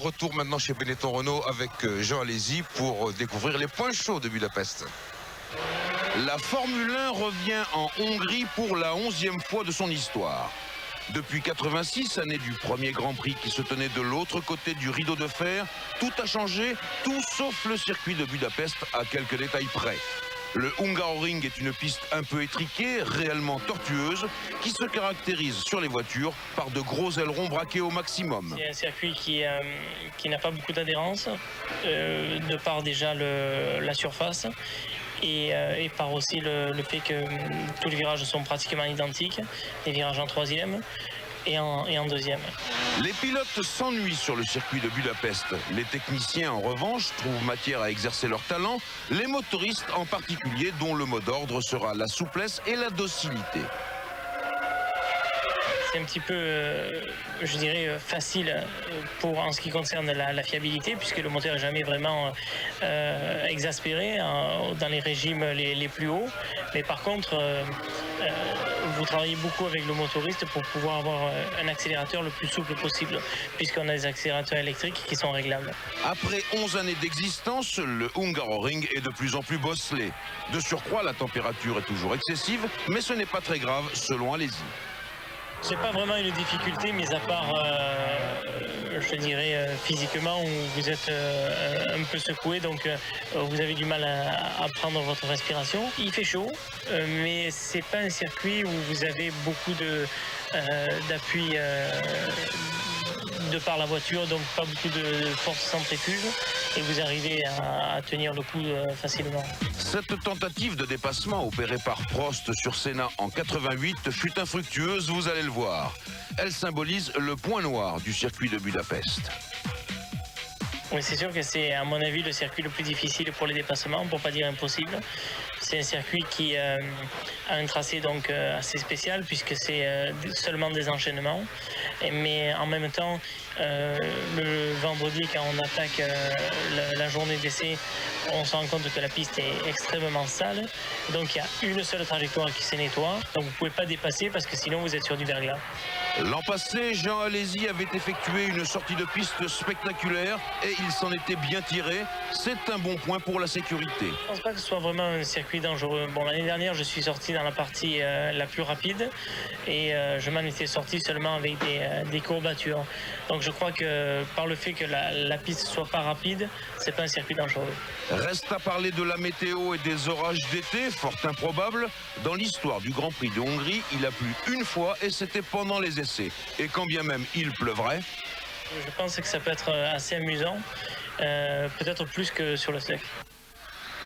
Retour maintenant chez Benetton Renault avec Jean Alesi pour découvrir les points chauds de Budapest. La Formule 1 revient en Hongrie pour la 11e fois de son histoire. Depuis 86, année du premier Grand Prix qui se tenait de l'autre côté du rideau de fer, tout a changé, tout sauf le circuit de Budapest à quelques détails près. Le Hungaroring est une piste un peu étriquée, réellement tortueuse, qui se caractérise sur les voitures par de gros ailerons braqués au maximum. C'est un circuit qui n'a pas beaucoup d'adhérence, de par déjà la surface et par aussi le fait que tous les virages sont pratiquement identiques, les virages en troisième et en deuxième. Les pilotes s'ennuient sur le circuit de Budapest. Les techniciens, en revanche, trouvent matière à exercer leur talent, les motoristes en particulier, dont le mot d'ordre sera la souplesse et la docilité. C'est un petit peu, je dirais, facile en ce qui concerne la fiabilité, puisque le moteur n'est jamais vraiment exaspéré dans les régimes les plus hauts. Mais par contre, vous travaillez beaucoup avec le motoriste pour pouvoir avoir un accélérateur le plus souple possible, puisqu'on a des accélérateurs électriques qui sont réglables. Après 11 années d'existence, le Hungaroring est de plus en plus bosselé. De surcroît, la température est toujours excessive, mais ce n'est pas très grave selon Alesi. C'est pas vraiment une difficulté, mis à part, je dirais, physiquement, où vous êtes un peu secoué, donc vous avez du mal à prendre votre respiration. Il fait chaud, mais c'est pas un circuit où vous avez beaucoup d'appui de par la voiture, donc pas beaucoup de force centrifuge, et vous arrivez à tenir le coup facilement. Cette tentative de dépassement opérée par Prost sur Senna en 88 fut infructueuse, vous allez le voir. Elle symbolise le point noir du circuit de Budapest. Oui, c'est sûr que c'est, à mon avis, le circuit le plus difficile pour les dépassements, pour pas dire impossible. C'est un circuit qui a un tracé donc assez spécial, puisque c'est seulement des enchaînements. Mais en même temps, le vendredi, quand on attaque la journée d'essai, on se rend compte que la piste est extrêmement sale. Donc il y a une seule trajectoire qui se nettoie. Donc vous ne pouvez pas dépasser, parce que sinon vous êtes sur du verglas. L'an passé, Jean Alesi avait effectué une sortie de piste spectaculaire et il s'en était bien tiré. C'est un bon point pour la sécurité. Je ne pense pas que ce soit vraiment un circuit dangereux. Bon, l'année dernière, je suis sorti dans la partie la plus rapide et je m'en étais sorti seulement avec des courbatures. Donc je crois que par le fait que la piste soit pas rapide, c'est pas un circuit dangereux. Reste à parler de la météo et des orages d'été, fort improbables. Dans l'histoire du Grand Prix de Hongrie, il a plu une fois et c'était pendant les essais. Et quand bien même il pleuvrait... Je pense que ça peut être assez amusant, peut-être plus que sur le sec.